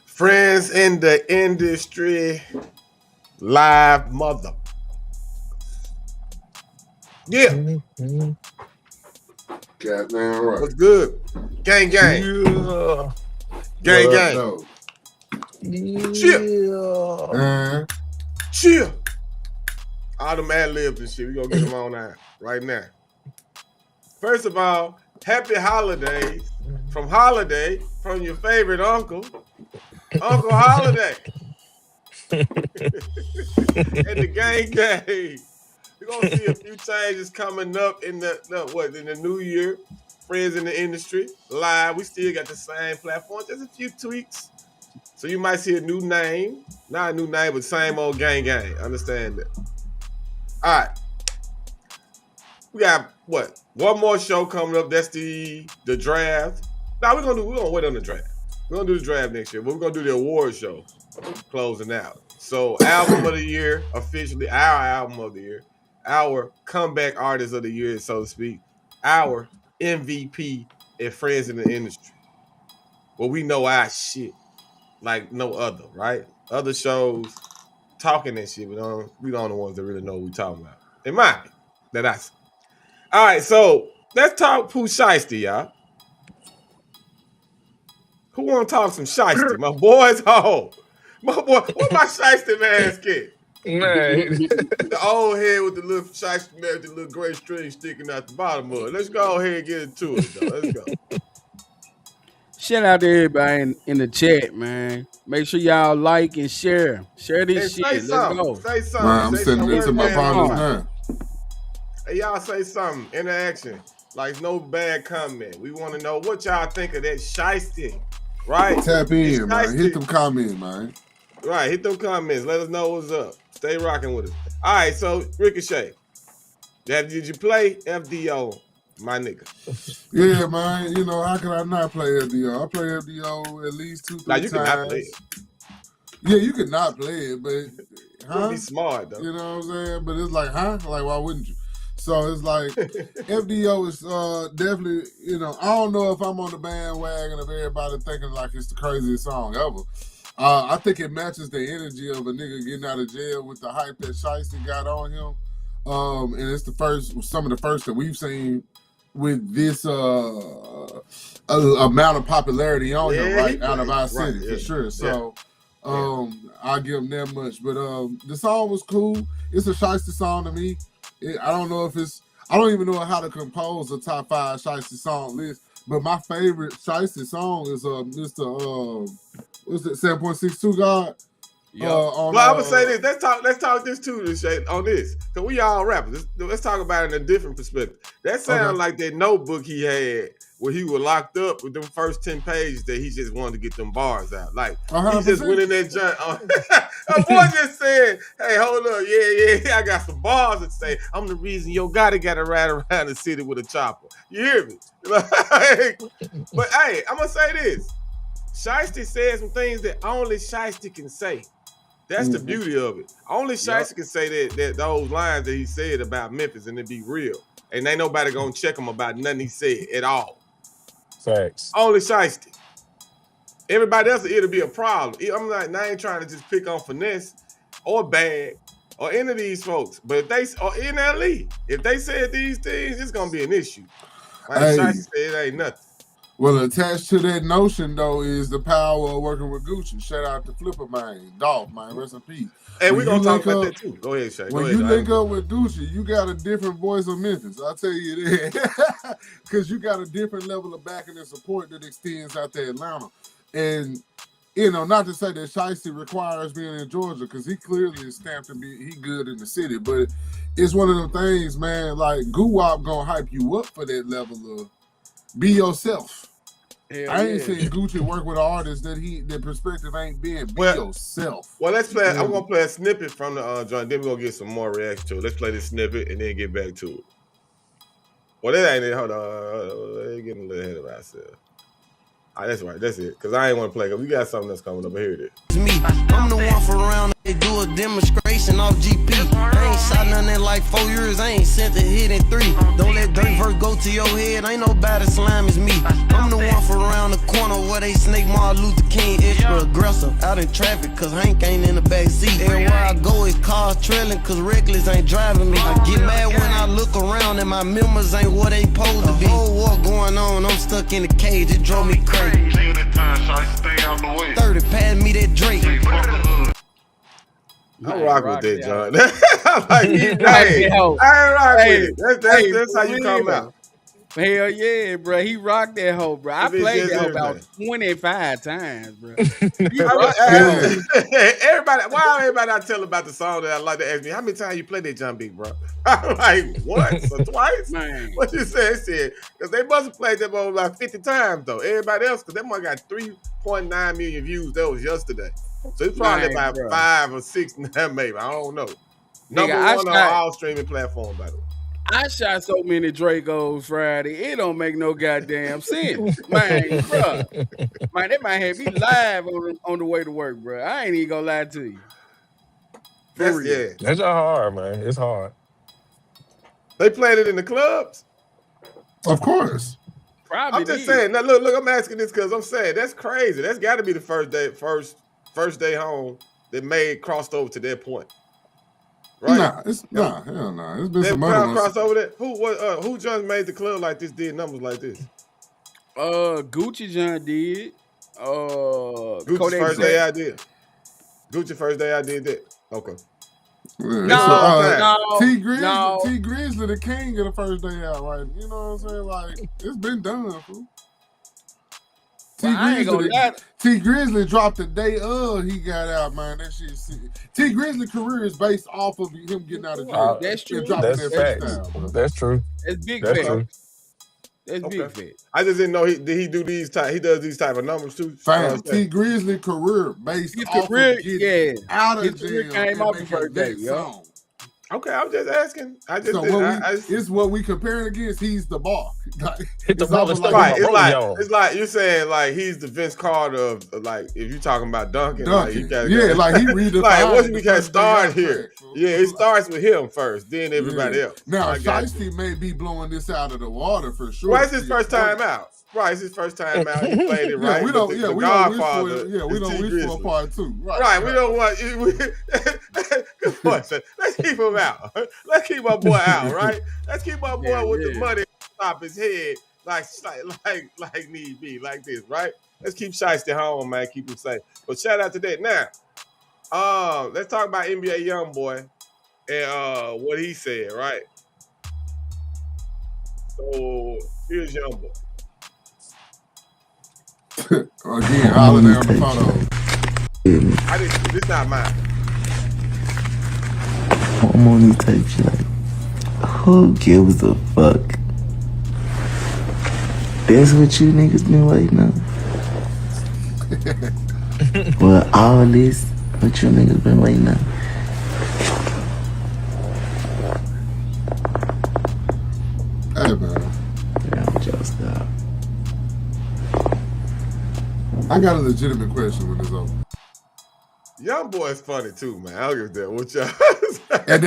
Friends in the industry, live mother. Yeah. Goddamn right. What's good? Gang, gang. Yeah. Gang, What up, gang. though? Chill. Chill. All them ad-libs and shit. We gonna get them on out right now. First of all, happy holidays from Holiday, from your favorite uncle, Uncle Holiday. And the gang gang. We're gonna see a few changes coming up in the new year. Friends in the industry, live. We still got the same platform, just a few tweaks. So you might see a new name. Not a new name, but same old gang gang. Understand that. All right. We got what? One more show coming up. That's the draft. Now we're gonna wait on the draft. We're gonna do the draft next year, but we're gonna do the award show closing out. So album of the year, officially our album of the year, our comeback artist of the year, so to speak, our MVP and friends in the industry. Well, we know our shit like no other, right? Other shows talking that shit, but we don't the ones that really know what we talking about. In my opinion, that I see. All right, so let's talk Pooh Shiesty, y'all. Who want to talk some Shiesty? My boy's home. My boy, what my Shiesty man's kid? Man. The old head with the little Shiesty man with the little gray string sticking out the bottom of it. Let's go ahead and get into it, though. Let's go. Shout out to everybody in the chat, man. Make sure y'all like and share. Share this shit. Let's go. Say something. Man, I'm sending it to my partners now. Hey, y'all say something. Interaction. Like no bad comment. We want to know what y'all think of that Shiesty. Right? Tap in, man. Hit them comments, man. Right. Hit them comments. Let us know what's up. Stay rocking with us. All right. So, Ricochet. Did you play FDO, my nigga? Yeah, man. You know, how can I not play FDO? I play FDO at least 2-3 times. You can not play it. Yeah, you could not play it, but be smart, though. You know what I'm saying? But it's like, Like, why wouldn't you? So it's like FDO is definitely, you know, I don't know if I'm on the bandwagon of everybody thinking like it's the craziest song ever. I think it matches the energy of a nigga getting out of jail with the hype that Shiesty got on him. And it's some of the first that we've seen with this amount of popularity on him, right? Out of our city, for sure. So I'll give him that much. But the song was cool. It's a Shiesty song to me. I don't even know how to compose a top 5 Shiesty song list, but my favorite Shiesty song is Mr. What's it, 7.62 God? Yeah. Well, I would say this. Let's talk this too, on this. Because we all rappers. Let's talk about it in a different perspective. That sounds like that notebook he had where he was locked up with them first 10 pages that he just wanted to get them bars out. Like, 100%. He just went in that junk. A boy just said, hey, hold up. Yeah, I got some bars that say, I'm the reason your gotta ride around the city with a chopper. You hear me? But, hey, I'm going to say this. Shiesty said some things that only Shiesty can say. That's the beauty of it. Only Shiesty can say that those lines that he said about Memphis and it be real. And ain't nobody gonna check him about nothing he said at all. Facts. Only Shiesty. Everybody else, it'll be a problem. I'm not, I ain't trying to just pick on Finesse or Bag or any of these folks. But if they, or NLE, if they said these things, it's gonna be an issue. Like Shiesty said, it ain't nothing. Well, attached to that notion, though, is the power of working with Gucci. Shout out to Flipper, man. Dolph, man. Rest in peace. And we're going to talk about that, too. Go ahead, Shay. When you link up with Gucci, you got a different voice of Memphis. I'll tell you that. Because you got a different level of backing and support that extends out to Atlanta. And, you know, not to say that Shiesty requires being in Georgia, because he clearly is stamped to be he good in the city. But it's one of them things, man, like, Guwap going to hype you up for that level of be yourself. I ain't seen Gucci work with an artist that perspective ain't been. Be yourself. Well, let's play. I'm gonna play a snippet from the joint. Then we're gonna get some more reaction to it. Let's play this snippet and then get back to it. Well, that ain't it. Hold on. We're getting a little ahead of ourselves. All right, that's right. That's it. Because I ain't want to play. Because we got something that's coming up. Here it is. Me. I'm the one for around. They do a demonstration off GP. I ain't shot nothing in like 4 years. I ain't sent a hit in 3. Don't let dirt verse go to your head. Ain't nobody slime as me. I'm the one for around the corner where they snake Martin Luther King. Extra aggressive out in traffic cause Hank ain't in the back seat. Everywhere I go is cars trailing cause reckless ain't driving me. I get mad when I look around and my members ain't what they supposed to be. Whole war going on. I'm stuck in the cage. It drove me crazy. 30 pass me that Drake. I rock with that, John. Like, I ain't rock with it. That's how you come out. Hell yeah, bro. He rocked that hoe, bro. I played that hoe about 25 times, bro. Everybody, why everybody I tell about the song that I like to ask me, how many times you play that John Big, bro? I'm like, once or twice? Man. What you say? Because they must have played that over about 50 times, though. Everybody else, because that one got 3.9 million views. That was yesterday. So it's probably about 5 or 6 now, maybe. I don't know. Number one on all streaming platforms, by the way. I shot so many Dracos Friday, it don't make no goddamn sense. Man, bro. Man, they might have me live on the way to work, bro. I ain't even gonna lie to you. That's hard, man. It's hard. They played it in the clubs? Of course. Probably I'm just saying. Now, look, I'm asking this because I'm saying that's crazy. That's got to be the first day home that crossed over to that point. Right? Hell no. It's been some other ones. Cross over there. Who just made the club like this? Did numbers like this? Gucci John did. Gucci first day I did. Gucci first day I did that. Okay. No. T Grizzly, the king of the first day out, right? You know what I'm saying? Like, it's been done, fool. T Grizzly dropped the day he got out, man. That shit. T Grizzly career is based off of him getting out of jail. That's true. That's facts. That's true. That's big facts. That's big facts. I just didn't know he do these type. He does these type of numbers too. T Grizzly career based off of getting out of jail. Came off the first day, yo. Okay, I'm just asking. It's what we comparing against. He's the bar. Hit the ball. It's like you're saying like he's the Vince Carter of like if you're talking about Duncan. Like he redefined. Like once we can start here. It starts with him first, then everybody else. Now Shiesty may be blowing this out of the water for sure. Well, it's his first time out. Right, it's his first time out. He played it right. We don't wish for a part 2. Right. We don't want. Come on, son. Let's keep him out. Let's keep our boy out. Right. Let's keep our boy with the money top his head like need be like this. Right. Let's keep Shiesty home, man. Keep him safe. But shout out to that. Now, let's talk about NBA YoungBoy and what he said. Right. So here's YoungBoy. Again, holiday on the photo. This not mine. I'm on this type shit like, who gives a fuck? That's what you niggas been waiting on. Well, all this, what you niggas been waiting on. Hey, man. Yeah, I'm just I got a legitimate question when it's over. Young boy is funny too, man. I'll give that. What y'all? And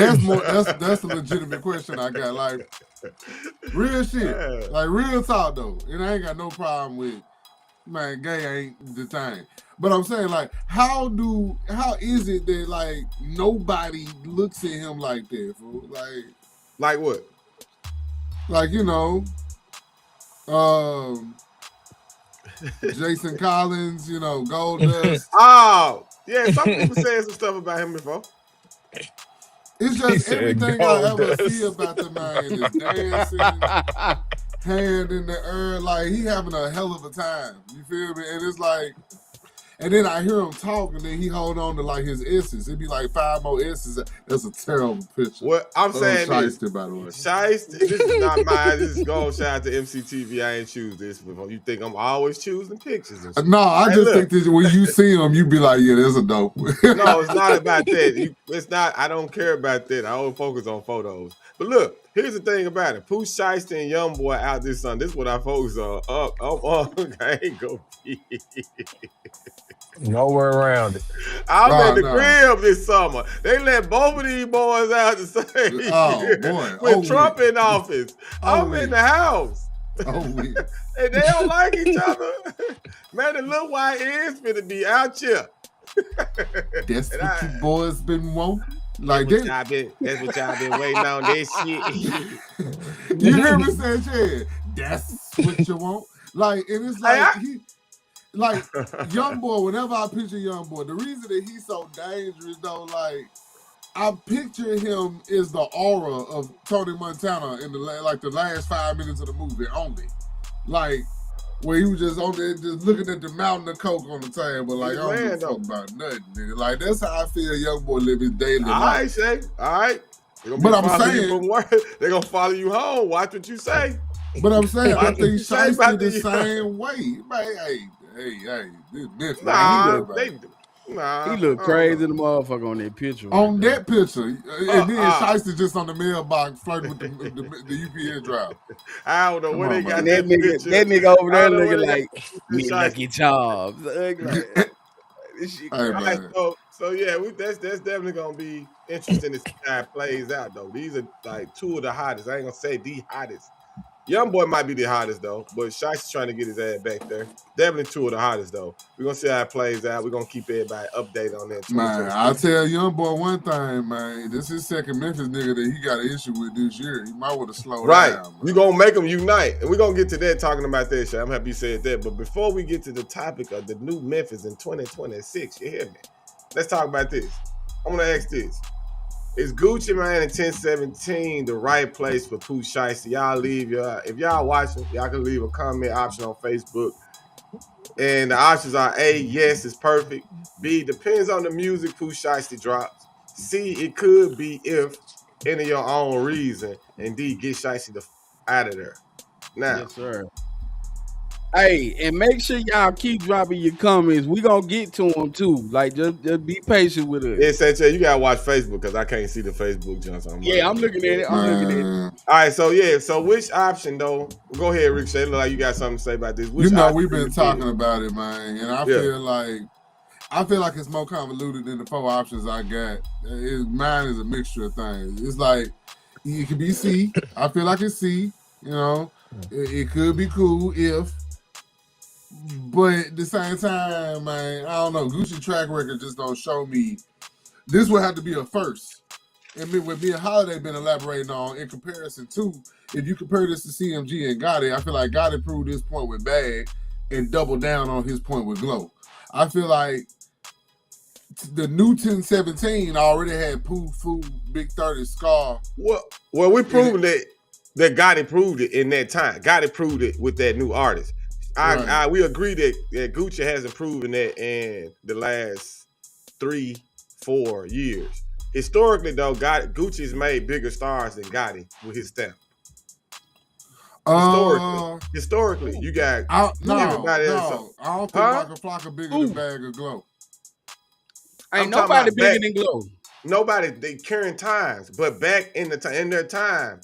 that's a legitimate question I got. Like real shit. Like real talk though. And I ain't got no problem with man, gay ain't the thing. But I'm saying like how is it that like nobody looks at him like that, fool? Like what? Like, you know, Jason Collins, you know, Goldust. Oh, yeah, some people said some stuff about him before. It's just everything I ever see about the man is dancing, hand in the air, like he having a hell of a time. You feel me? And it's like, and then I hear him talk, and then he hold on to like his S's. It'd be like 5 more S's. That's a terrible picture. Well, I'm saying Shiesty, by the way. Shiesty, this is not mine. This is gold. Shout out to MCTV. I ain't choose this before. You think I'm always choosing pictures and shit. No, I just think that when you see him, you be like, yeah, there's a dope. No, it's not about that. It's not. I don't care about that. I only focus on photos. But look, here's the thing about it. Pooh, Shiesty, and Young Boy out this Sunday. This is what I focus on. I ain't gonna be. Nowhere around it. I'm at the crib this summer. They let both of these boys out the same year. Boy. With Trump in office. I'm in the house. And they don't like each other. Man, the little white is finna be out here. That's what you boys been wanting. Like that's what y'all been waiting on this shit. You hear me say, yeah, that's what you want. Like, and it's like like Young Boy, whenever I picture Young Boy, the reason that he's so dangerous though, like I picture him is the aura of Tony Montana in the last 5 minutes of the movie only. Like where he was just on there just looking at the mountain of coke on the table, like I don't give a fuck about nothing, nigga. Like that's how I feel Young Boy live his daily life. All right, Shay. All right. But I'm saying they're gonna follow you home. Watch what you say. But I'm saying I think Shiesty the same way. Man, hey, this Memphis. He look crazy the motherfucker on that picture. On that picture. And then Shiesty just on the mailbox flirting with the UPS driver. I don't know where they got that nigga. That nigga over there looking like me lucky jobs. So yeah, that's definitely gonna be interesting to see how it plays out though. These are like 2 of the hottest. I ain't gonna say the hottest. Young Boy might be the hottest though, but Shiesty's trying to get his ass back there. Definitely 2 of the hottest though. We're gonna see how it plays out. We're gonna keep everybody updated on that. Man, I'll tell Young Boy one thing, man. This is second Memphis nigga that he got an issue with this year. He might want to slow down. Right. We're gonna make them unite. And we're gonna get to that talking about that shit. I'm happy you said that. But before we get to the topic of the new Memphis in 2026, you hear me? Let's talk about this. I'm gonna ask this. Is Gucci Mane in 1017 the right place for Pooh, Shiesty? Y'all leave if y'all watching, y'all can leave a comment option on Facebook. And the options are A, yes, it's perfect. B, depends on the music Pooh, Shiesty drops. C, it could be if any of your own reason. And D, get Shiesty out of there. Now. Yes, sir. Hey, and make sure y'all keep dropping your comments. We gonna get to them too. Like, just be patient with us. Yeah, Sanchez, you gotta watch Facebook because I can't see the Facebook, Johnson. I'm looking at it. All right, so which option though? Go ahead, Ricochet. Look like you got something to say about this. Which we've been talking about it, man, and I feel like it's more convoluted than the 4 options I got. Mine is a mixture of things. It's like it could be C. I feel like it's C. You know, it could be cool if. But at the same time, man, I don't know. Gucci track record just don't show me. This would have to be a first. And with me and Holiday been elaborating on in comparison to, if you compare this to CMG and Gotti, I feel like Gotti proved his point with Bag and doubled down on his point with Glow. I feel like the new 1017 already had Pooh, Big 30, Scar. Well, we proved that Gotti proved it in that time. Gotti proved it with that new artist. We agree that Gucci hasn't proven that in the last 3-4 years. Historically, though, Gucci's made bigger stars than Gotti with his stamp. Historically, you got everybody else. I don't think Waka Flocka bigger than Bag of Glow. Ain't nobody bigger than Glow. Nobody, they current times, but back in their time,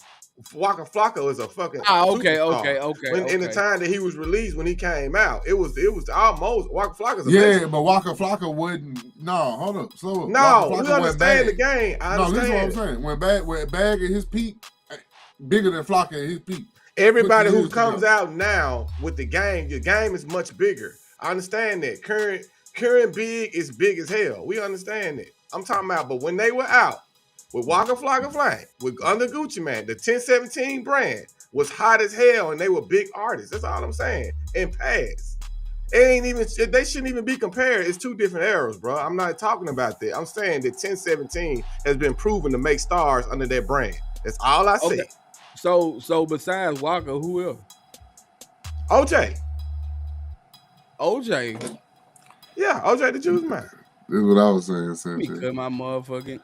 Waka Flocka is a fucking okay, superstar. In the time that he was released, when he came out, it was almost Waka Flocka's amazing. But Waka Flocka wasn't. No, hold up, slow up. No, we understand the game. I understand. Listen what I'm saying. When Bag at his peak, bigger than Flocka at his peak. Everybody who comes out now with the game is much bigger. I understand that. Current big is big as hell. We understand that. I'm talking about, but when they were out with Waka Flocka Flame, with under Gucci Man, the 1017 brand was hot as hell, and they were big artists. That's all I'm saying. And past, they shouldn't even be compared. It's two different eras, bro. I'm not talking about that. I'm saying that 1017 has been proven to make stars under that brand. That's all I say. So besides Waka, who else? OJ. Yeah, OJ the Juice Man. This is what I was saying, Sanchez. Let me cut my motherfucking.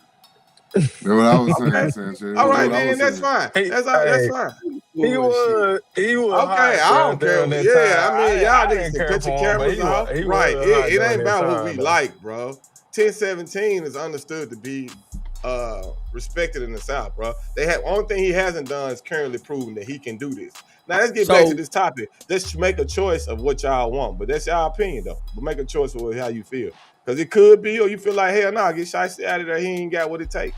That's what I was saying, Sanchez. All right, man, that's fine. That's fine. He was. Okay, I don't care. Yeah, I mean, y'all niggas can cut your cameras off. Right. It ain't about what we like, bro. 1017 is understood to be respected in the South, bro. Only thing he hasn't done is currently proven that he can do this. Now let's get back to this topic. Let's make a choice of what y'all want, but that's y'all opinion though. But make a choice of how you feel, because it could be, or you feel like hell no, get Shiesty out of there. He ain't got what it takes.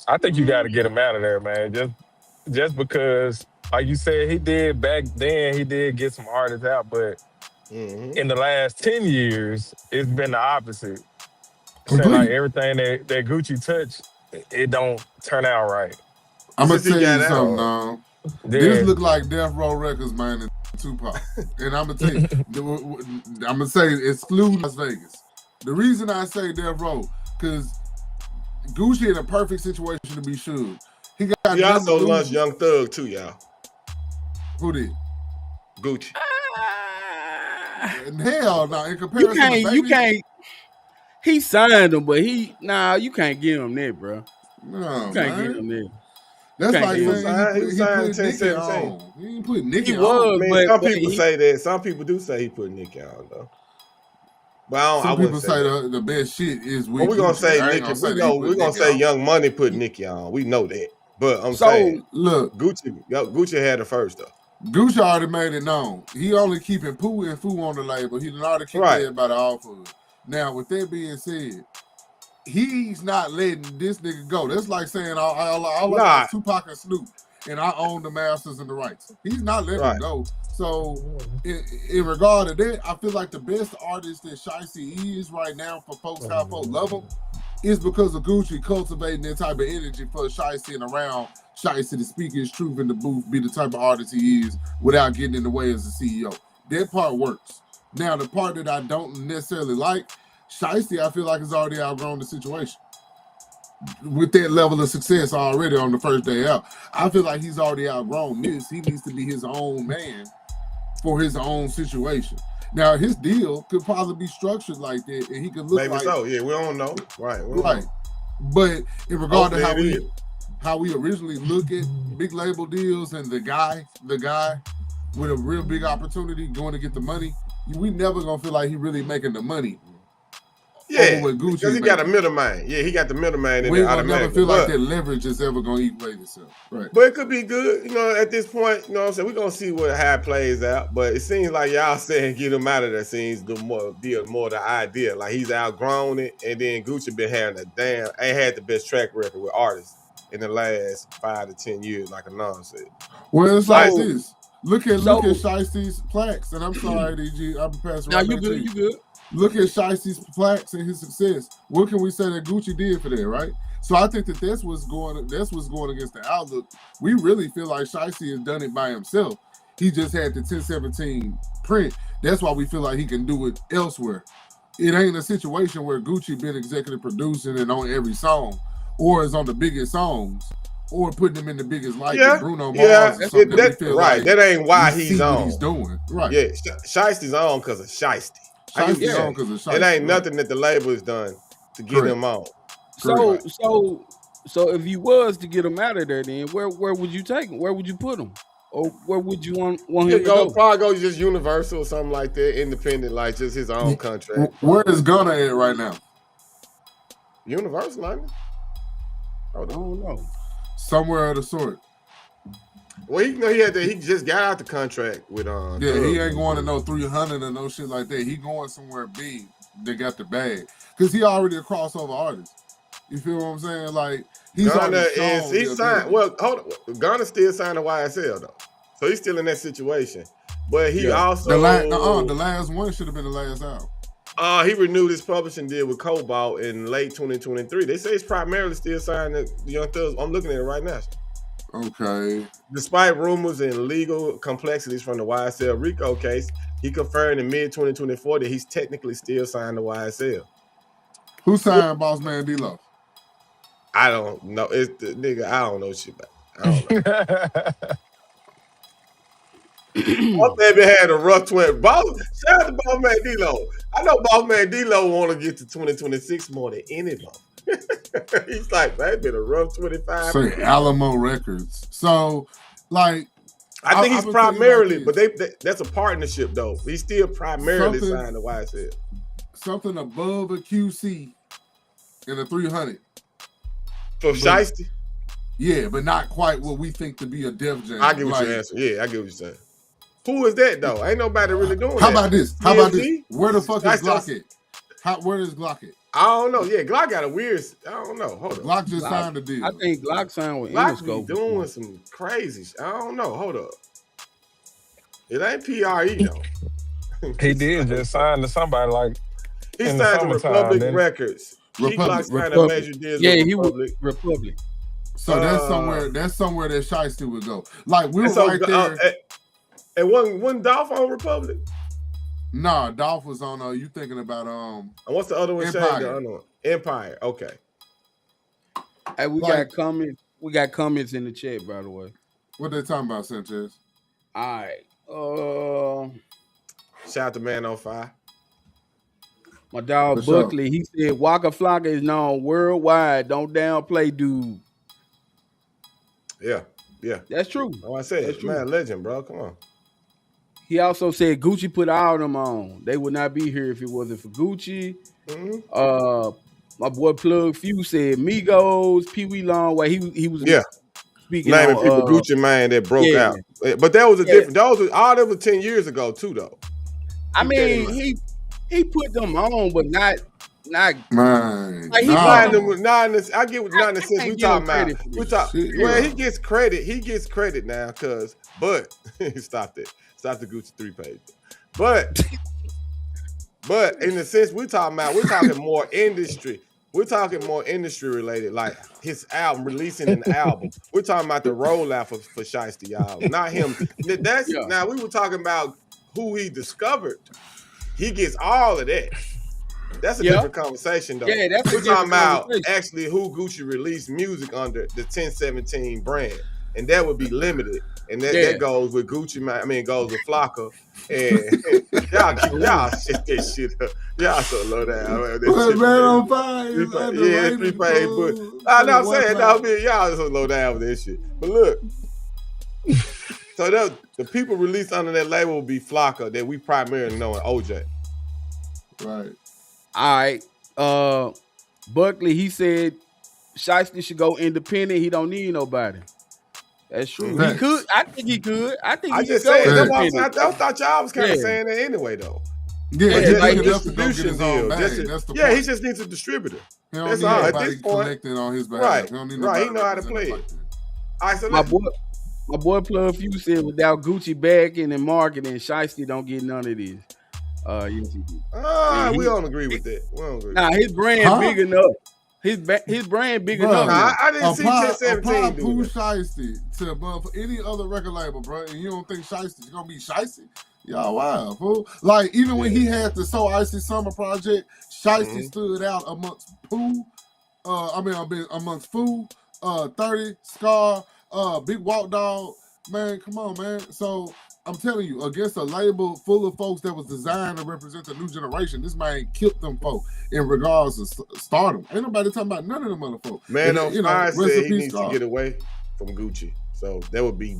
I think you got to get him out of there, man. Just because, like you said, he did back then. He did get some artists out, but in the last 10 years, it's been the opposite. So like everything that Gucci touched, it don't turn out right. I'm gonna tell you something now. This look like Death Row Records, man, and Tupac. And I'm gonna tell you, I'm gonna say exclude Las Vegas. The reason I say Death Row, because Gucci in a perfect situation to be sued. He also launched Young Thug too, y'all. Who did? Gucci. And hell, now in comparison, you can't. He signed him, but you can't give him that, bro. No, you can't give him that. That's like saying he signed 1017. He didn't put Nicki on. Was, but some people say that. Some people do say he put Nicki on though. But some people say the best shit is with. But we're gonna say Nicki. We're gonna say Young Money put Nicki on. We know that. But I'm saying, look, Gucci had it first though. Gucci already made it known. He only keeping Pooh and Foo on the label. He didn't already keep everybody off of it. Now, with that being said, he's not letting this nigga go. That's like saying I like Tupac and Snoop, and I own the masters and the rights. He's not letting him go. So, in regard to that, I feel like the best artist that Shiesty is right now for folks how folks love him is because of Gucci cultivating that type of energy for Shiesty and around Shiesty to speak his truth in the booth, be the type of artist he is without getting in the way as a CEO. That part works. Now, the part that I don't necessarily like, Shiesty, I feel like has already outgrown the situation. With that level of success already on the first day out, I feel like he's already outgrown this. He needs to be his own man for his own situation. Now, his deal could probably be structured like that, and he could look maybe so. Yeah, we don't know. Right. But in regard to how we originally look at big label deals and the guy with a real big opportunity going to get the money, we never gonna feel like he really making the money. Yeah, because he got a middleman. Yeah, he got the middleman in there. We don't never feel like that leverage is ever gonna equate itself. Right. But it could be good, at this point, what I'm saying? We're gonna see how it plays out. But it seems like y'all saying get him out of there seems more the idea. Like he's outgrown it, and then Gucci been having ain't had the best track record with artists in the last 5 to 10 years, like Anon said. Well, it's like this. Look at Shiesty's plaques, and I'm sorry, DG, I'm passing. Now you good. Look at Shiesty's plaques and his success. What can we say that Gucci did for that, right? So I think that's what's going against the outlook. We really feel like Shiesty has done it by himself. He just had the 1017 print. That's why we feel like he can do it elsewhere. It ain't a situation where Gucci been executive producing and on every song, or is on the biggest songs, or putting them in the biggest light. Bruno Mars. That ain't why he's on. What he's doing. Right. Yeah, Shiesty's on because of Shiesty. It ain't nothing that the label has done to get him on. So if you was to get him out of there, then where would you take him? Where would you put him? Or where would you want him to go? Probably go just Universal or something like that, independent, like just his own contract. Where is Gunna at right now? Universal, ain't it? I don't know. Somewhere of the sort. Well, he just got out the contract with Yeah, he ain't going to no 300 or no shit like that. He going somewhere big. They got the bag because he already a crossover artist. You feel what I'm saying? Like he's signed. Well, hold on. Gunna's still signed to YSL though, so he's still in that situation. But he also the last one should have been the last album. He renewed his publishing deal with Cobalt in late 2023. They say he's primarily still signed to Young Thugs. I'm looking at it right now. Okay. Despite rumors and legal complexities from the YSL RICO case, he confirmed in mid-2024 that he's technically still signed to YSL. Who signed Boss Man D-Lo? I don't know. It's the nigga. I don't know shit about it. I don't know. My baby had a rough 20. Shout out to Boss Man D-Lo. I know Boss Man D-Lo want to get to 2026 more than anybody. He's like, man, it's been a rough 25. Say Alamo Records. So, like, I think he's primarily, but that's a partnership though. He's still primarily signed to YSL. Something above a QC in a 300 for Shiesty. Yeah, but not quite what we think to be a Def Jam. I get what you're answering. Yeah, I get what you're saying. Who is that though? Ain't nobody really doing that. How about this? Where the fuck is Glock at? Where is Glock at? I don't know. Yeah, Glock got a weird. I don't know. Hold on. Glock just signed the deal. I think Glock signed with Glock be doing some crazy shit. I don't know. Hold up. It ain't PRE though. He did just sign to somebody like. He signed to Republic Records. Glock signed a major deal. Yeah, he was Republic. So that's somewhere that Shiesty would go. Like we were right there. And wasn't Dolph on Republic? Nah, Dolph was on. You thinking about And what's the other one? Empire. Empire. Okay. Hey, we got comments. We got comments in the chat, by the way. What they talking about, Sanchez? All right. Shout out to Man on Fire. My dog Buckley. He said Waka Flocka is known worldwide. Don't downplay, dude. Yeah. That's true. Oh, I said, man, legend, bro. Come on. He also said Gucci put all of them on. They would not be here if it wasn't for Gucci. Mm-hmm. My boy Plug Few said Migos, Pee Wee Longway. He was speaking naming people Gucci Mane that broke out. But that was a different. That was 10 years ago too, though. I mean, he put them on, but not. Man, like I get what not in the sense we talking about. Well, he gets credit. He gets credit now, but stop that. Stop the Gucci 3 page. But in the sense we're talking more industry. We're talking more industry related, like his album, releasing an album. We're talking about the rollout for Shiesty, y'all. Not him. Now we were talking about who he discovered. He gets all of that. That's a different conversation, though. Yeah, that's we're talking about actually who Gucci released music under the 1017 brand, and that would be limited. And that goes with Gucci. I mean, it goes with Flocka. And y'all shit that shit up. Y'all so low down. Man on Fire. Yeah, 3 page book. I'm saying y'all so low down with this shit. But look, so the people released under that label will be Flocka that we primarily know in OJ. Right. All right. Buckley, he said Shiesty should go independent. He don't need nobody. That's true. He could. I think he could. I just said I thought y'all was kind of saying that anyway, though. Yeah, like distribution deal. He just needs a distributor. That's all. At this point, on his behalf. Right. He know how to play it. All right, so my boy Plug Few said without Gucci backing and marketing, Shiesty don't get none of this. We don't agree with that. Nah, his brand big enough. His brand big enough. I didn't see 1017 do Pooh Shiesty to above any other record label, bro. And you don't think Shiesty's gonna be Shiesty? Y'all wow, fool. Like even when he had the So Icy Summer project, Shiesty stood out amongst Pooh. Amongst Pooh, 30, Scar, Big Walk Dog. Man, come on, man. So I'm telling you, against a label full of folks that was designed to represent the new generation, this man killed them folk in regards to stardom. Ain't nobody talking about none of them other folk. Man on Fire said he needs to get away from Gucci. So that would be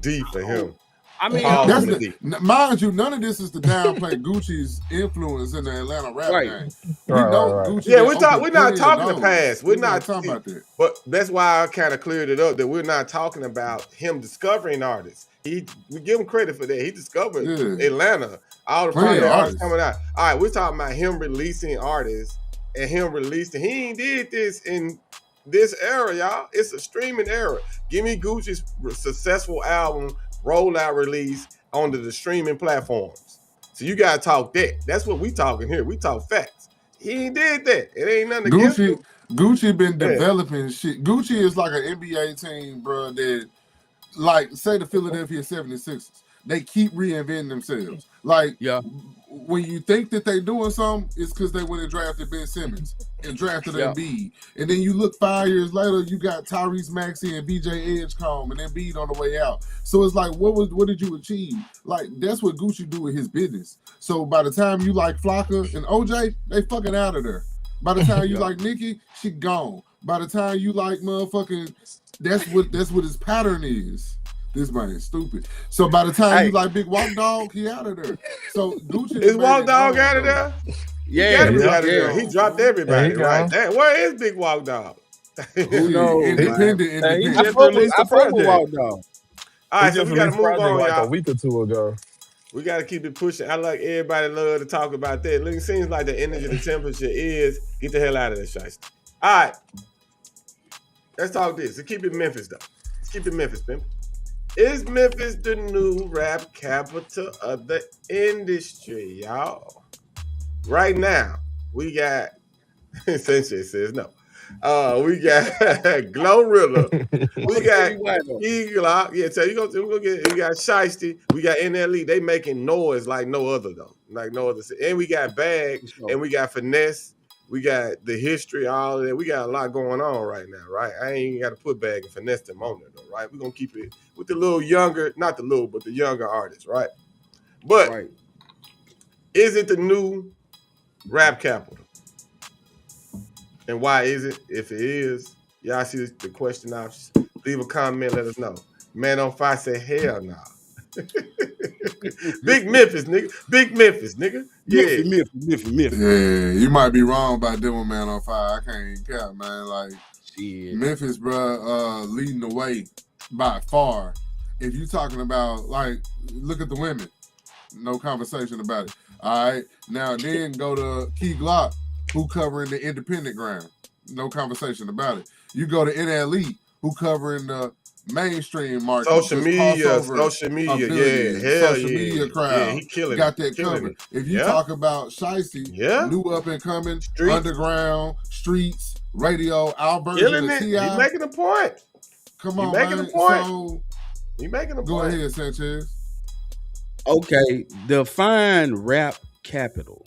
D for him. I mean, mind you, none of this is to downplay Gucci's influence in the Atlanta rap game. We know Gucci. Yeah, we're not talking the past. We're not talking about that. But that's why I kind of cleared it up that we're not talking about him discovering artists. We give him credit for that. He discovered Atlanta. All the fire artists coming out. All right, we're talking about him releasing artists and him releasing. He ain't did this in this era, y'all. It's a streaming era. Give me Gucci's successful album rollout release onto the streaming platforms. So you gotta talk that. That's what we talking here. We talk facts. He ain't did that. It ain't nothing against him. Gucci been developing shit. Gucci is like an NBA team, bro, that like say the Philadelphia 76ers. They keep reinventing themselves. Like when you think that they doing something, it's because they went and drafted Ben Simmons and drafted Embiid. And then you look 5 years later, you got Tyrese Maxey and BJ Edgecombe and Embiid on the way out. So it's like, what did you achieve? Like, that's what Gucci do with his business. So by the time you like Flocka and OJ, they fucking out of there. By the time you like Nicki, she gone. By the time you like motherfucking, that's what his pattern is. This man is stupid. So by the time you like Big Walk Dog, he out of there. So Gucci is Walk Dog out of there? Yeah, he dropped everybody. Right? Damn, where is Big Walk Dog? Who knows? Independent. He just released the project. All right, so we got to move on, like y'all. A week or two ago. We got to keep it pushing. I like everybody love to talk about that. Look, it seems like the energy, the temperature is get the hell out of there, Shiesty. All right, let's talk this. Let's keep it Memphis though. Let's keep it Memphis, pimp. Is Memphis the new rap capital of the industry, y'all? Right now, we got Sanchez says no. We got Glorilla. We got Glock. Yeah, so we're gonna get. We got Shiesty. We got NLE. They making noise like no other though, like no other. And we got Bag, and we got Finesse. We got the history, all of that. We got a lot going on right now, right? I ain't got to put Bag and Finesse them on there though, right? We're gonna keep it with the little younger, not the little, but the younger artists, right? But is it the new rap capital? And why is it? If it is, y'all see the question options. Leave a comment, let us know. Man on Fire said, hell no. Big Memphis, nigga. Big Memphis, nigga. Yeah. Memphis. Yeah, you might be wrong about doing Man on Fire. I can't even count, man. Like, Memphis, bro, leading the way by far. If you talking about, like, look at the women. No conversation about it. All right. Now, then go to Key Glock, who covering the independent ground. No conversation about it. You go to NLE, who covering the mainstream market. Social media, yeah. Social media crowd. Yeah, he killing got that covered. If you talk about Shiesty, new up and coming, underground, streets, radio, our version of T.I. He's making a point. Come on, making man. a point. So, he's making a point. Go ahead, Sanchez. Okay, define rap capital.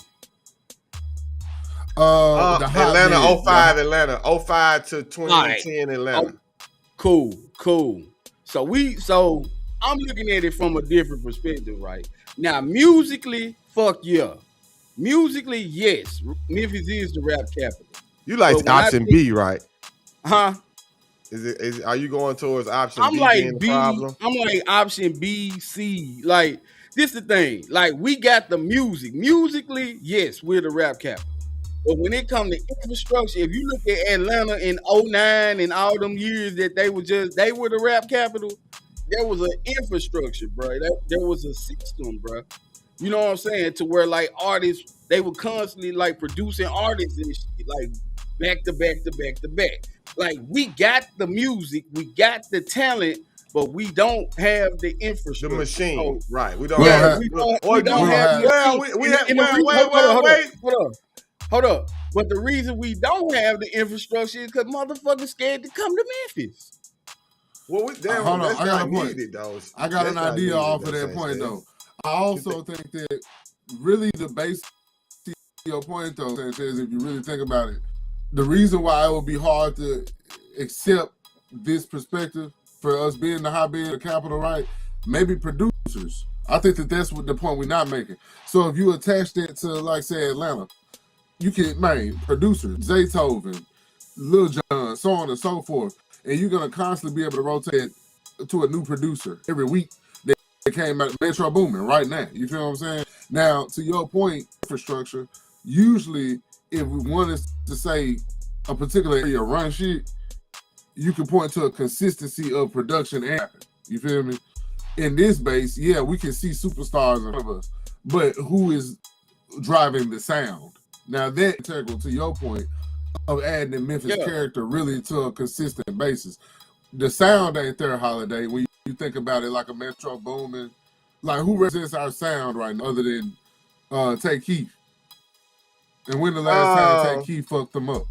Atlanta 05 Atlanta 05 to 2010 Atlanta. Cool. So I'm looking at it from a different perspective, right? Now, musically, fuck yeah. Musically, yes. Memphis is the rap capital. You like option B, right? Huh? Are you going towards option I'm B like being the problem? I'm like option B, C. Like, this the thing. Like, we got the music. Musically, yes, we're the rap capital. But when it comes to infrastructure, if you look at Atlanta in 09 and all them years that they were the rap capital, there was an infrastructure, bro. There was a system, bro. You know what I'm saying? To where like artists, they were constantly like producing artists and shit, like back to back to back to back. Like, we got the music, we got the talent, but we don't have the infrastructure. The machine, right? We don't have. Hold up. But the reason we don't have the infrastructure is because motherfuckers scared to come to Memphis. Well, hold on. I got a point. I got an idea off of that point, though. I also think that really the base to your point, though, Sanchez, if you really think about it, the reason why it would be hard to accept this perspective for us being the hotbed of capital, right? Maybe producers. I think that's what the point we're not making. So if you attach that to, like, say, Atlanta, you can, producer, Zaytoven, Lil Jon, so on and so forth, and you're going to constantly be able to rotate to a new producer every week that came out Metro Boomin right now. You feel what I'm saying? Now, to your point, infrastructure, usually if we wanted to say a particular area run shit, you can point to a consistency of production and you feel me? In this base, yeah, we can see superstars in front of us, but who is driving the sound? Now that integral to your point of adding the Memphis character really to a consistent basis. The sound ain't there, Holiday. When you think about it, like a Metro Boomin, like who represents our sound right now, other than Take Keith? And when the last time Take Keith fucked them up?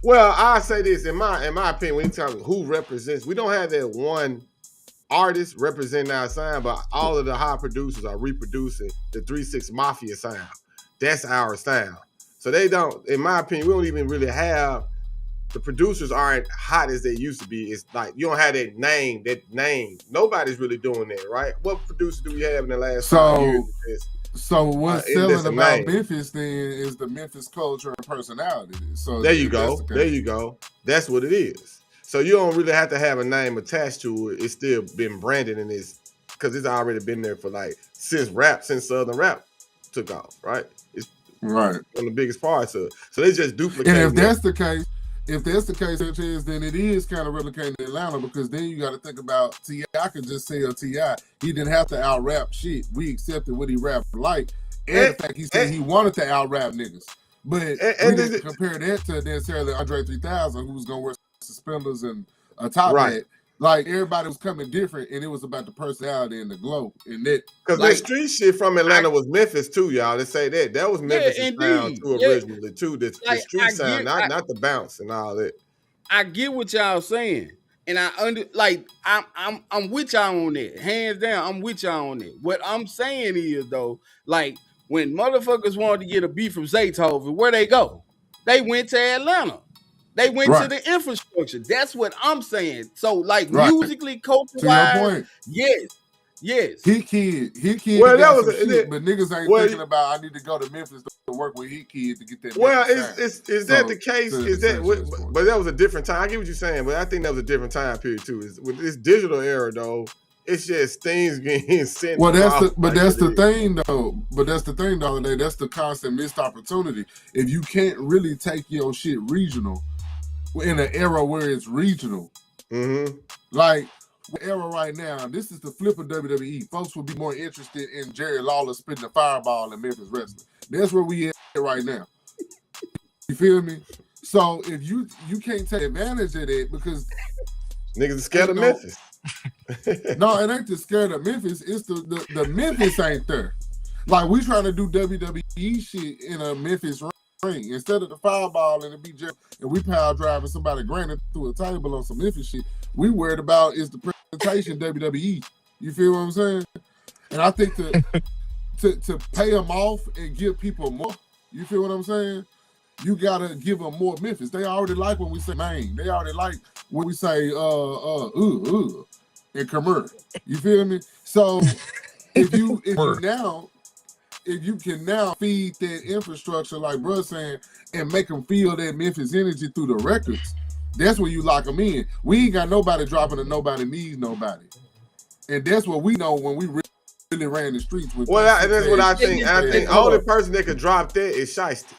Well, I say this in my opinion. When you tell me who represents, we don't have that one artist representing our sound, but all of the high producers are reproducing the 3-6 Mafia sound. That's our sound. So they don't, in my opinion, we don't even really have, the producers aren't hot as they used to be. It's like you don't have that name. Nobody's really doing that, right? What producer do we have in the last 5 years? So what's selling about Memphis then is the Memphis culture and personality. So there you go. There you go. That's what it is. So you don't really have to have a name attached to it. It's still been branded in this because it's already been there for like since Southern rap took off, right? It's right one of the biggest parts of it. So they just duplicate. And if that's the case, then it is kind of replicating Atlanta because then you got to think about T.I. could just say T.I. He didn't have to out rap shit. We accepted what he rapped like, and the fact he said he wanted to out rap niggas. But we didn't compare that to necessarily Andre 3000, who was gonna wear suspenders and a top hat. Like everybody was coming different, and it was about the personality and the glow. And that because the street shit from Atlanta was Memphis too, y'all. They say that was Memphis sound too originally too. The street sound, not the bounce and all that. I get what y'all saying, and I'm with y'all on that. Hands down, I'm with y'all on that. What I'm saying is though, like when motherfuckers wanted to get a beat from Zaytoven, where they go? They went to Atlanta. They went to the infrastructure. That's what I'm saying. So, like musically, culture-wise, yes. He kid. Well, that was shit, but niggas ain't thinking about I need to go to Memphis to work with Kid to get that. Well, is that the case? But that was a different time. I get what you're saying, but I think that was a different time period too. With this digital era though, it's just things getting sent. Well, that's the thing though. That's the constant missed opportunity. If you can't really take your shit regional. In an era where it's regional. Like the era right now, this is the flip of WWE. Folks would be more interested in Jerry Lawler spitting the fireball in Memphis wrestling. That's where we at right now. You feel me? So if you can't take advantage of it because niggas are scared of Memphis. No, it ain't the scared of Memphis. It's the Memphis ain't there. Like we trying to do WWE shit in a Memphis ring. Instead of the fireball and the BJ and we power driving somebody granted through a table on some Memphis shit, we worried about is the presentation WWE. You feel what I'm saying? And I think to pay them off and give people more, you feel what I'm saying? You gotta give them more Memphis. They already like when we say Maine. They already like when we say and Khmer. You feel me? So if you can now feed that infrastructure, like bro saying, and make them feel that Memphis energy through the records, that's where you lock them in. We ain't got nobody dropping and nobody needs nobody. And that's what we know when we really ran the streets with. Well, that's what I think. I think the only person that could drop that is Shiesty.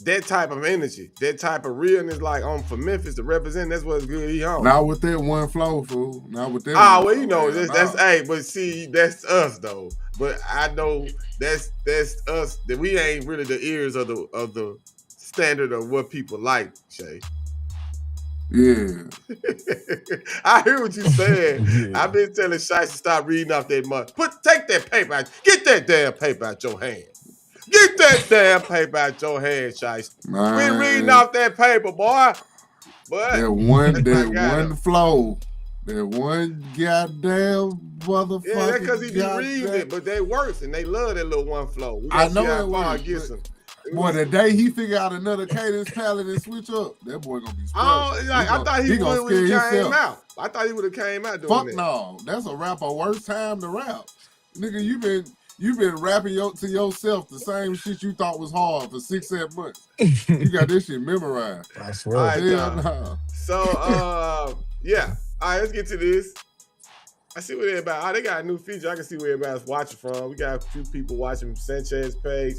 That type of energy, that type of realness, like for Memphis to represent, that's what's good. He on. Not with that one flow, fool. Not with that. Well, you know, but see, that's us though. But I know that's us. That we ain't really the ears of the standard of what people like, Shay. Yeah. I hear what you're saying. I've been telling Shiesty to stop reading off that money. Take that paper out. Get that damn paper out your hand. Get that damn paper out your hand, Shiesty. We reading off that paper, boy. But that one flow. That one goddamn motherfucker. Yeah, that's because he be reading it, but they worse and they love that little one flow. I know it works. Boy, the day he figure out another cadence palette and switch up, that boy gonna be special. I thought he would when he came out. I thought he would have came out doing that. Fuck no. That's a rapper worst time to rap. Nigga, you been rapping to yourself the same shit you thought was hard for 6-7 months. You got this shit memorized. I swear. So yeah. All right, let's get to this. I see where everybody. Oh, they got a new feature. I can see where everybody's watching from. We got a few people watching from Sanchez page,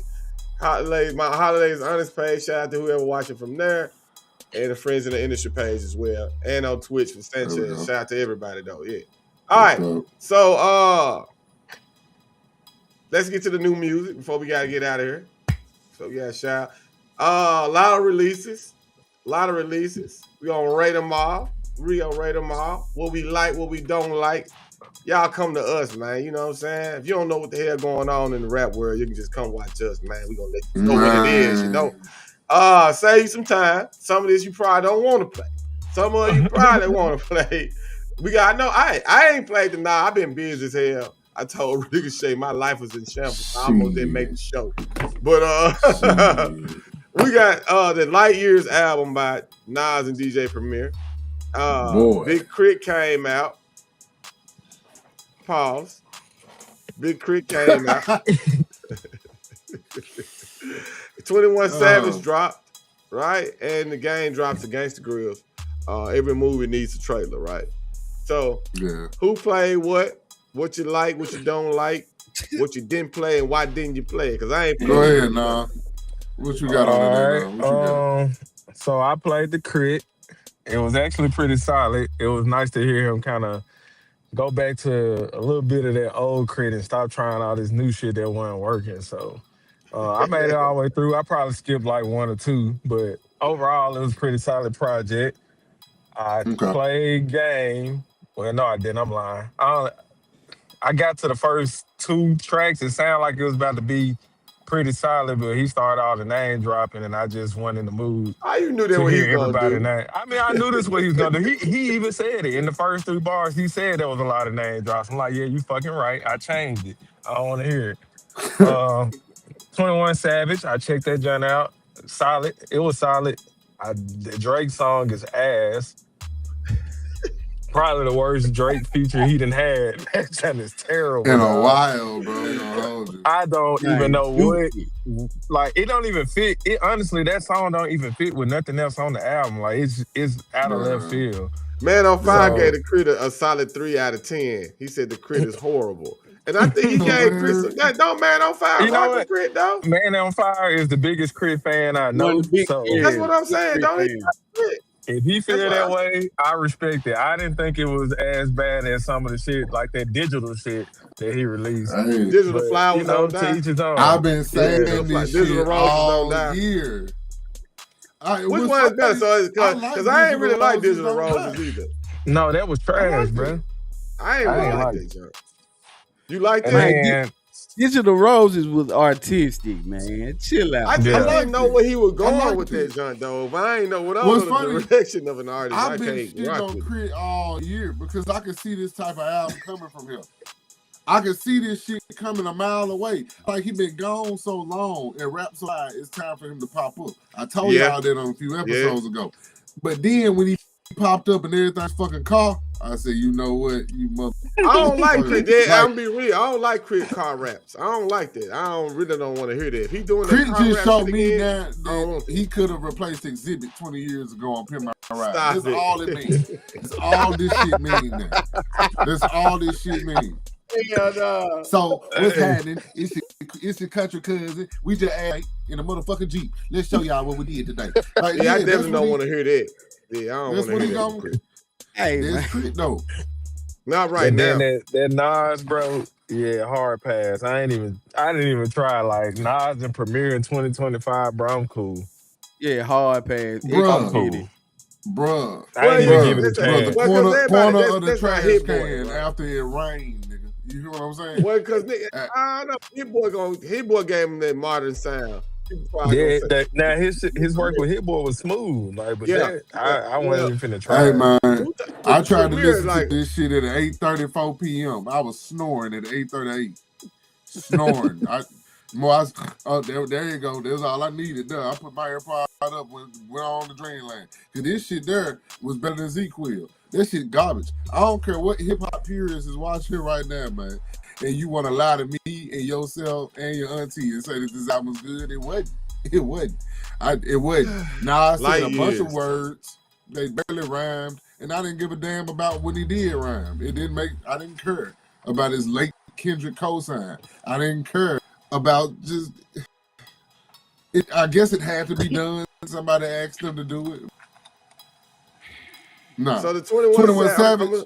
my holidays honest page. Shout out to whoever watching from there, and the friends in the industry page as well, and on Twitch for Sanchez. Shout out to everybody though. Yeah. All right. So let's get to the new music before we gotta get out of here. So yeah, shout. A lot of releases. We gonna rate them all. We gonna rate them all. What we like, what we don't like. Y'all come to us, man. You know what I'm saying? If you don't know what the hell going on in the rap world, you can just come watch us, man. We gonna let you know what it is, you know. Save you some time. Some of this you probably don't want to play. Some of you probably want to play. I ain't played the I've been busy as hell. I told Ricochet my life was in shambles. I almost didn't make the show. But we got the Light Years album by Nas and DJ Premier. Big Crit came out. Pause. Big Crit came out. 21 Savage dropped, right? And the game drops the Gangsta Grills. Every movie needs a trailer, right? So who played what you like, what you don't like, what you didn't play, and why didn't you play it? Because I ain't playing. Go ahead, nah. What you got on there, now? So I played the Crit. It was actually pretty solid. It was nice to hear him kind of go back to a little bit of that old Crit and stop trying all this new shit that wasn't working. So I made it all the way through. I probably skipped like one or two, but overall it was a pretty solid project. I played game. Well, no, I didn't. I'm lying. I got to the first two tracks. It sounded like it was about to be pretty solid, but he started all the name dropping, and I just wasn't in the mood. How you knew that what he was gonna do? I mean, I knew this what he was gonna do. He even said it in the first three bars. He said there was a lot of name drops. I'm like, yeah, you fucking right. I changed it. I don't want to hear it. 21 Savage. I checked that joint out. Solid. It was solid. The Drake song is ass. Probably the worst Drake feature he done had. That shit is terrible. In a while, bro. I don't even know what. Like, it don't even fit. Honestly, that song don't even fit with nothing else on the album. Like, it's out of left field. Man on Fire gave the Crit a solid 3 out of 10. He said the Crit is horrible. And I think he gave Chris that. Don't Man on Fire. You know what? Crit, though. Man on Fire is the biggest Crit fan I know. So that's what I'm saying. Don't he? If he feel that way, I respect it. I didn't think it was as bad as some of the shit, like that digital shit that he released. Digital Flowers don't die. To each his own. I've been saying this shit all year. Which one is better? So because I ain't really like Digital Roses either. No, that was trash, bro. I ain't really like that junk. You like that? Man, Digital Roses was artistic, man. Chill out. I didn't know where he was going with that junk, though. But I ain't know what other direction of an artist. I've been shitting on Crit all year because I can see this type of album coming from him. I can see this shit coming a mile away. Like, he been gone so long and rap so high, it's time for him to pop up. I told y'all that on a few episodes ago. But then when he popped up and everything's fucking car, I said, you know what, you mother. I don't like Crit. I'm be real. I don't like Crit car raps. I don't like that. I really don't want to hear that. If he doing Crit that car just rap showed me again, that he could have replaced Exhibit 20 years ago on Pimp My Ride. That's all it means. That's all this shit means now. That's all this shit means. So what's happening? It's your country cousin. We just add in a motherfucking Jeep. Let's show y'all what we did today. Like, I definitely don't want to hear that. Yeah, I don't want to hear that. Hey, man. Crit, no. Not right now. That Nas, bro, hard pass. I didn't even try. Like, Nas and Premiere in 2025, bro, I'm cool. Yeah, hard pass. Bruh. Cool. Bruh. I didn't even give it a chance. The corner of the trash can after it rained, nigga. You hear what I'm saying? Well, because I don't know. Hit Boy gave him that modern sound. Now his work with Hit Boy was smooth, like, but I wasn't even finna try. Hey man, I tried to listen to this shit at 8:34 p.m. I was snoring at 8:38. Snoring. There you go. That's all I needed. There, I put my AirPod up when went on the drain lane. Cause this shit there was better than Zequel. That shit garbage. I don't care what hip hop purists is watching right now, man. And you want to lie to me and yourself and your auntie and say that this album's good? It wasn't. It wasn't. It wasn't. Nah, I said a bunch of words. They barely rhymed. and I didn't give a damn about when he did rhyme. I didn't care about his late Kendrick cosign. I didn't care about just. I guess it had to be done. Somebody asked him to do it. No. So the 21 Savage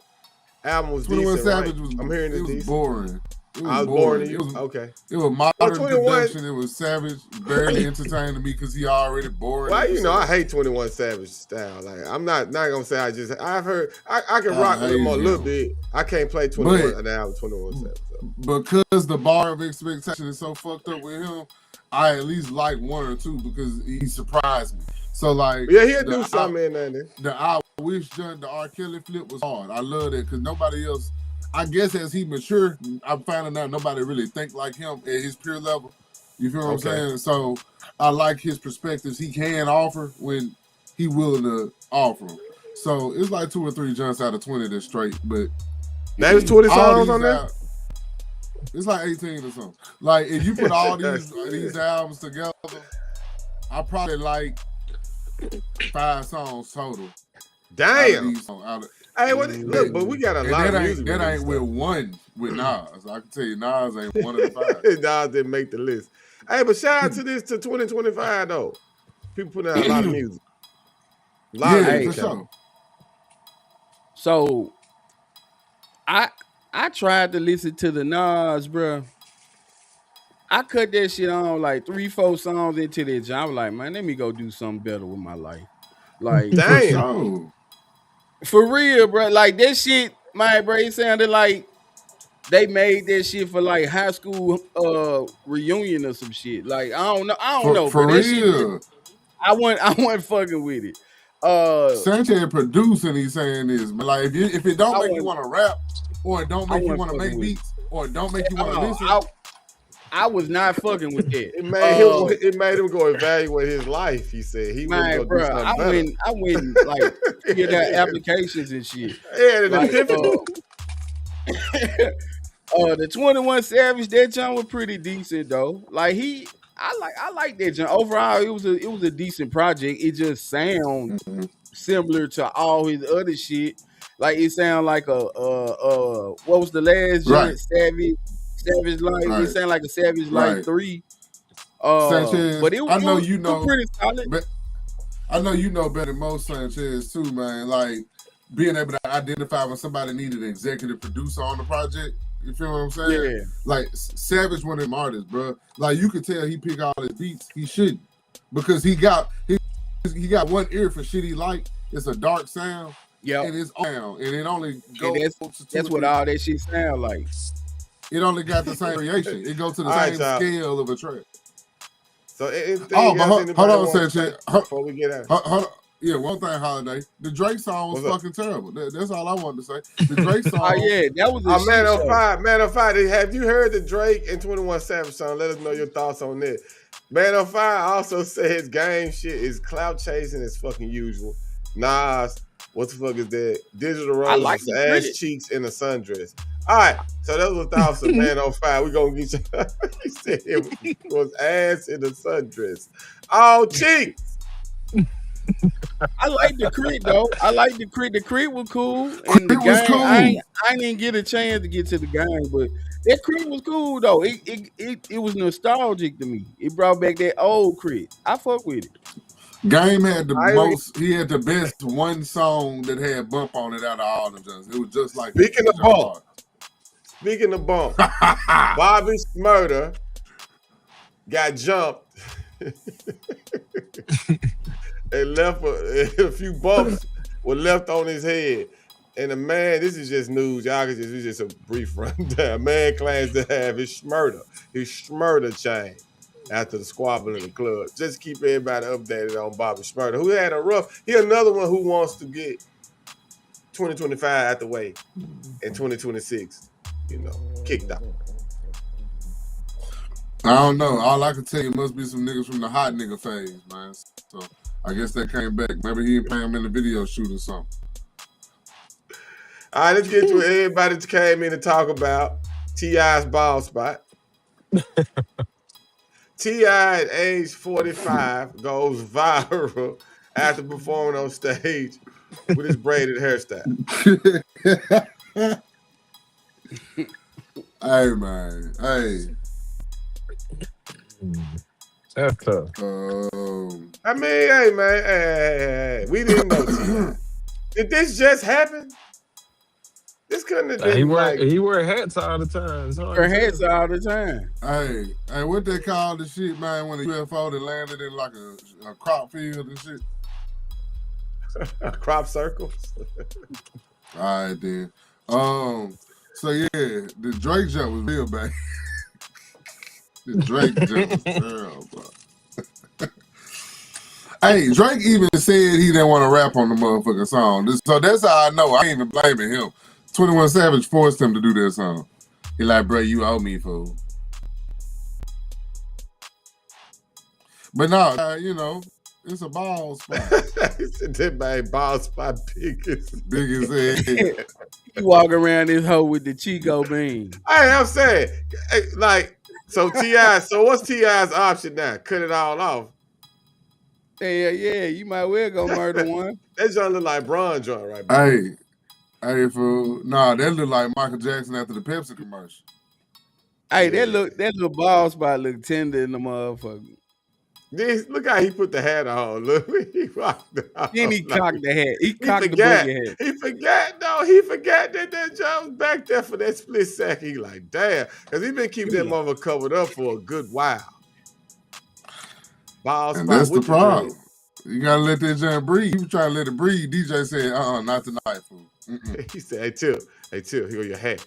album was 21 decent, Savage right? was. I'm hearing it was decent. Boring. It was boring. It was, okay. It was modern production. It was Savage, barely entertaining to me because he already boring. Well, I hate 21 Savage style. Like, I'm not gonna say I've heard I can rock with him a little bit. I can't play 21 Savage. So. Because the bar of expectation is so fucked up with him, I at least like one or two because he surprised me. So like, yeah, he'll do something in there. The I Wish John, the R. Kelly flip was hard. I love it because nobody else. I guess as he matured, I'm finding out nobody really think like him at his peer level. You feel what I'm saying? So I like his perspectives he can offer when he willing to offer them. So it's like 2 or 3 jumps out of 20 that's straight. But there's 20 songs on there. It's like 18 or something. Like if you put all these albums together, I probably like 5 songs total. Damn. Hey, look, but we got a lot of music. That ain't with one with Nas. I can tell you, Nas ain't one of the 5. Nas didn't make the list. Hey, but shout out to 2025 though. People putting out a lot of music. For sure. So, I tried to listen to the Nas, bro. I cut that shit on like 3-4 songs into that job. I was like, man, let me go do something better with my life. Like, damn. For real, bro. Like that shit, my bro, it sounded like they made that shit for like high school reunion or some shit. Like I don't know. For bro. That real. Shit, I wasn't fucking with it. Sanchez producing, he's saying this, but like if it don't make you want to rap, or it don't make you want to make beats, or it don't make you want to listen. I was not fucking with that. It made him go evaluate his life. He said he was going to do something better. I went like get that applications and shit. Yeah, like, the 21 Savage, that jump was pretty decent though. Like I like that jump. Overall, it was a decent project. It just sounds similar to all his other shit. Like it sound like what was the last joint? Savage Life. Right. It sounded like a Savage Life 3. Sanchez, but it was pretty solid. But I know you know better than most Sanchez too, man. Like being able to identify when somebody needed an executive producer on the project. You feel what I'm saying? Yeah. Like Savage, one of them artists, bro. Like you could tell he pick all his beats. He shouldn't because he got one ear for shit he like. It's a dark sound. Yeah. And it's sound, and it only goes. That's what all that shit sound like. It only got the same variation. It goes to the same scale of a track. So, hold on, Sanchez. Before we get out. Hold on. Yeah, one thing, Holiday. The Drake song was fucking terrible. That's all I wanted to say. The Drake song. That was a Man on Fire. Have you heard the Drake and 21 Savage song? Let us know your thoughts on it. Man on Fire also says game shit is clout chasing as fucking usual. Nas, what the fuck is that? Digital Rose, ass cheeks in a sundress. All right, so that was thoughts of Man on Fire. We gonna get you. He said it was ass in a sundress. Oh, cheeks. I like the crit though. I like the crit. The crit was cool. And the game, cool. I didn't get a chance to get to the game, but that crit was cool though. It was nostalgic to me. It brought back that old crit. I fuck with it. Game had the he had the best one song that had bump on it out of all of them. It was just like Speaking of bump, Bobby Shmurda got jumped and left a few bumps were left on his head. And the man, this is just news. Y'all can this is just a brief rundown. Man claims to have his Shmurda chain after the squabble in the club. Just keep everybody updated on Bobby Shmurda, who had a rough. He another one who wants to get 2025 out the way in 2026. Kicked out. I don't know. All I can tell you must be some niggas from the hot nigga phase, man. So I guess that came back. Maybe he didn't pay him in the video shoot or something. All right, let's get to what everybody came in to talk about. T.I.'s bald spot. T.I. at age 45 goes viral after performing on stage with his braided hairstyle. Hey man, hey. That's tough. I mean, hey man, hey. We didn't know T.I. Did this just happen? This couldn't have been He wear hats all the time. Wear hats all the time. Hey, what they call the shit, man, when the UFO that landed in like a crop field and shit? Crop circles. All right then. So yeah, the Drake jump was real bad. The Drake jump was terrible, bro. Hey, Drake even said he didn't want to rap on the motherfucking song. So that's how I know. I ain't even blaming him. 21 Savage forced him to do that song. He like, bro, you owe me, fool. But no, you know, it's a ball spot. That man ball spot big as head. He walk around this hoe with the Chico bean. Hey, I'm saying, like, so T.I., so what's T.I.'s option now? Cut it all off. Yeah, you might well go murder one. That joint look like Bron joint right now. Hey, fool. Nah, that look like Michael Jackson after the Pepsi commercial. Hey, that little ball spot look tender in the motherfucker. Look how he put the hat on. Look, he rocked it out. Then he cocked the hat. He cocked the boogie hat. He forgot that job was back there for that split second. He like, damn. Because he been keeping that motherfucker covered up for a good while. Ball spot. And that's the problem. You gotta let that joint breathe. He was trying to let it breathe. DJ said, not tonight, fool. He said, hey, Till, here go your hat.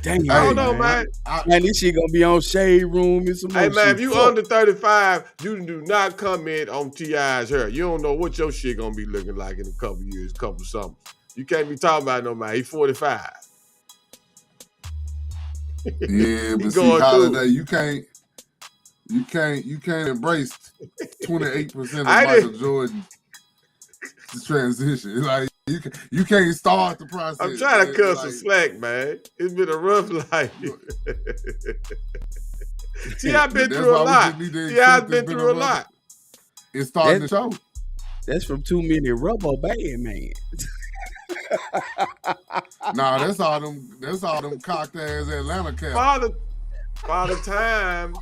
Dang, I don't know, man. Man, this shit gonna be on Shade Room and some more. Hey, man, shit. if you under 35, you do not comment on T.I.'s hair. You don't know what your shit gonna be looking like in a couple years, couple summers. You can't be talking about no man. He's 45. Yeah, but see, Holiday, you can't embrace 28% of Michael Jordan's transition. Like you can't start the process. I'm trying to cut some slack, man. It's been a rough life. T.I. been through a lot. T.I. been through a lot. It's starting to show. That's from too many rubber band, man. Nah, that's all them cocked ass Atlanta cats. Father time.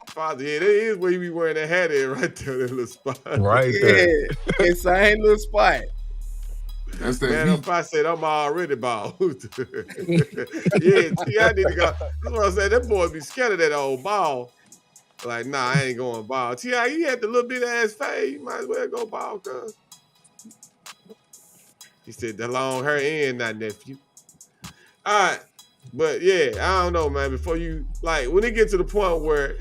Father, yeah, that is where he be wearing that hat in right there, that little spot. Right there. Yeah, it's the same little spot. That's that man, if I said I'm already bald. Yeah, T.I. need to go. That's what I said. That boy be scared of that old ball. Like, nah, I ain't going bald. T.I., he had the little bit ass fade. You might as well go bald, cuz. He said the long hair in, not nephew. All right. But yeah, I don't know, man. Before you, like, when it gets to the point where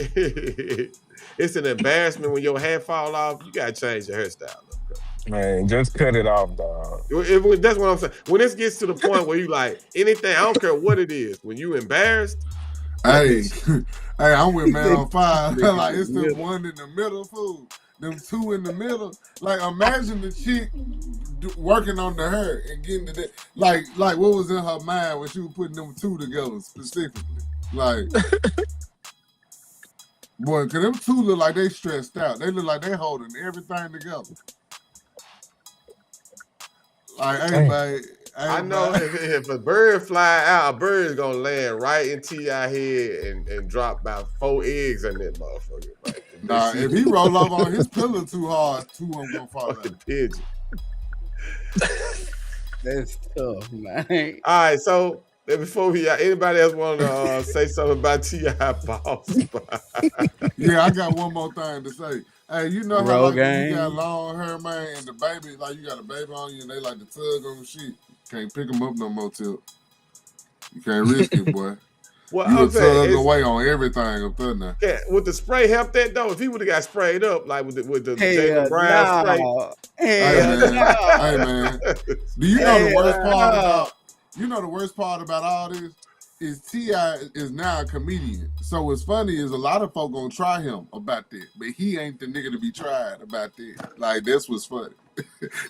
it's an embarrassment when your hair fall off, you gotta change your hairstyle. Man, just cut it off, dog. That's what I'm saying. When this gets to the point where you like anything, I don't care what it is. When you embarrassed, hey, I'm with Man on Fire. Like it's the one in the middle, fool. Them two in the middle. Like imagine the chick working on the hair and getting to that. Like what was in her mind when she was putting them two together specifically? Like, boy, cause them two look like they stressed out. They look like they holding everything together. Like, hey, man. I know if a bird fly out, a bird is gonna land right in T.I. head and drop about 4 eggs in that motherfucker. Like, nah, if he roll up on his pillow too hard, 2 of them gonna fall out. Pigeon. That's tough, man. All right, so before we anybody else want to say something about T.I. balls? Yeah, I got one more thing to say. Hey, you know how like, you got long hair, man, and the baby, like you got a baby on you and they like to tug on the shit. Can't pick them up no more, Tip. You can't risk it, boy. Well, you tug away on everything up there now. Yeah, would the spray help that though? If he would have got sprayed up like with the Jalen Brown spray. Hey man. Do you know the worst part about the worst part about all this? Is T.I. is now a comedian. So what's funny is a lot of folk gonna try him about that, but he ain't the nigga to be tried about that. Like that's what's funny.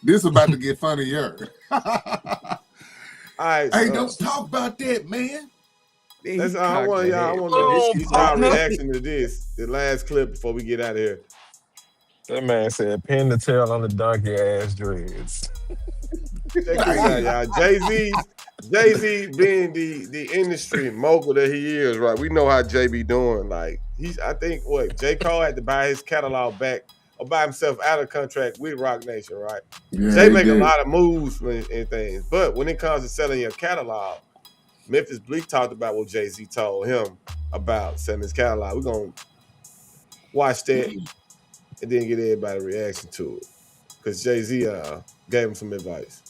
This about to get funnier. All right, hey, don't talk about that, man. I want to get our reaction to this. The last clip before we get out of here. That man said, pin the tail on the donkey ass dreads. Check this out, y'all. Jay-Z being the industry mogul that he is, right? We know how Jay be doing. Like I think J. Cole had to buy his catalog back or buy himself out of contract with Rock Nation, right? Yeah, Jay make a lot of moves and things, but when it comes to selling your catalog, Memphis Bleak talked about what Jay-Z told him about selling his catalog. We're gonna watch that and then get everybody's reaction to it. Because Jay-Z gave him some advice.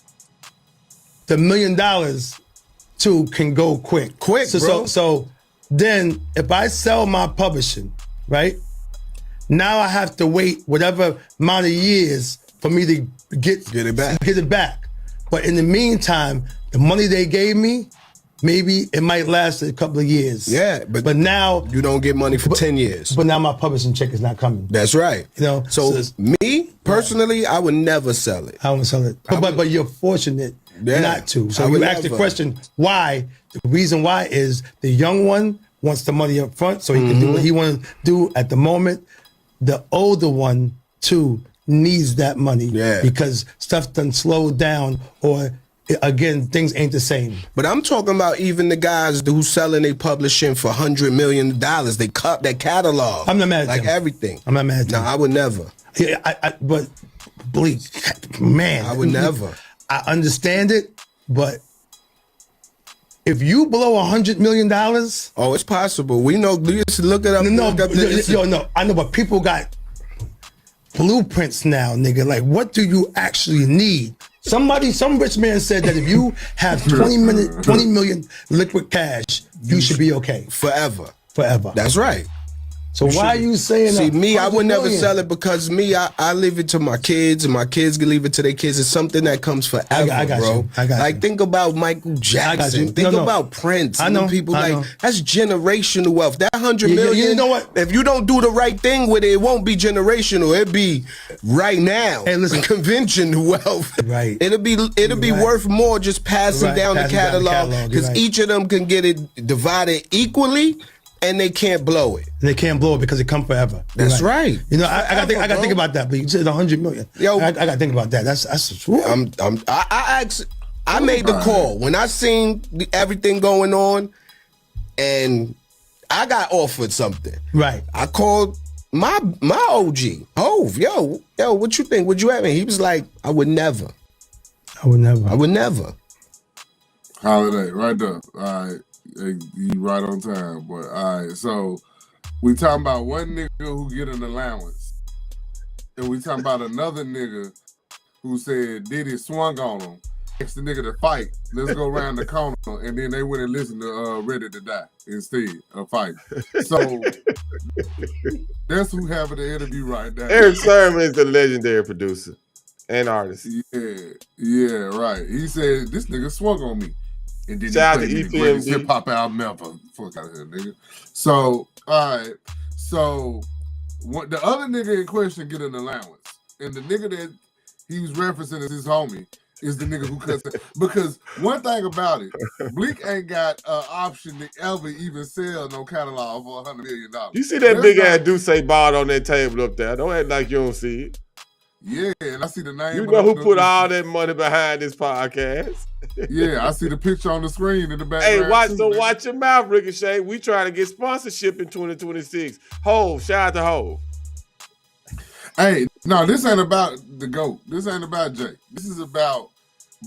The $1 million too can go quick. So then if I sell my publishing, right? Now I have to wait whatever amount of years for me to get it back. But in the meantime, the money they gave me, maybe it might last a couple of years. Yeah, but now you don't get money for 10 years. But now my publishing check is not coming. That's right. You know. So me personally, I would never sell it. I wouldn't sell it. But you're fortunate not to. So you asked the question why. The reason why is the young one wants the money up front so he can do what he wants to do at the moment. The older one too needs that money because stuff done slowed down or. Again, things ain't the same. But I'm talking about even the guys who's selling their publishing for $100 million. They cut that catalog. I'm not mad at them. Everything. I'm not mad at them. No, I would never. Yeah, but Bleak, man. I would never. I understand it, but if you blow $100 million. Oh, it's possible. We know. Just look it up. No, I know, but people got blueprints now, nigga. Like, what do you actually need? Some rich man said that if you have 20 million liquid cash, you should be okay. Forever. That's right. So why are you saying See, me, I would never million? sell it because me, I leave it to my kids and my kids can leave it to their kids. It's something that comes forever, I got bro. you. I got like, you. think about Michael Jackson. Think about Prince. I know. People I like, know. that's generational wealth. That 100 million, you know what? If you don't do the right thing with it, it won't be generational. It'll be right now. Hey, listen. Convention wealth. Right. It'll be worth more just passing down the catalog because each of them can get it divided equally. And they can't blow it. They can't blow it because it comes forever. That's right. You know, I got to think about that. But you said 100 million. Yo, I got to think about that. That's. I made the call when I seen everything going on, and I got offered something. Right. I called my OG Hove. Yo, what you think? Would you have it? He was like, I would never. Holiday, right there. All right. You right on time, boy. All right, so we talking about one nigga who get an allowance, and we talking about another nigga who said Diddy swung on him. Asked the nigga to fight. Let's go around the corner, and then they went and listened to Ready to Die instead of fight. So that's who having the interview right now. Eric Sermon is the legendary producer and artist. Yeah, right. He said this nigga swung on me. And then shout out to the greatest hip hop album ever. Fuck out of here, nigga. So, all right. So, the other nigga in question get an allowance. And the nigga that he was referencing as his homie is the nigga who cuts it. Because one thing about it, Bleak ain't got an option to ever even sell no catalog for $100 million. You see that big ass Duce ball on that table up there. Don't act like you don't see it. Yeah, and I see the name. You know who put all that money behind this podcast? Yeah, I see the picture on the screen in the background. Hey, watch your mouth, Ricochet. We trying to get sponsorship in 2026. Hove, shout out to Hove. Hey, no, this ain't about the GOAT. This ain't about Jay. This is about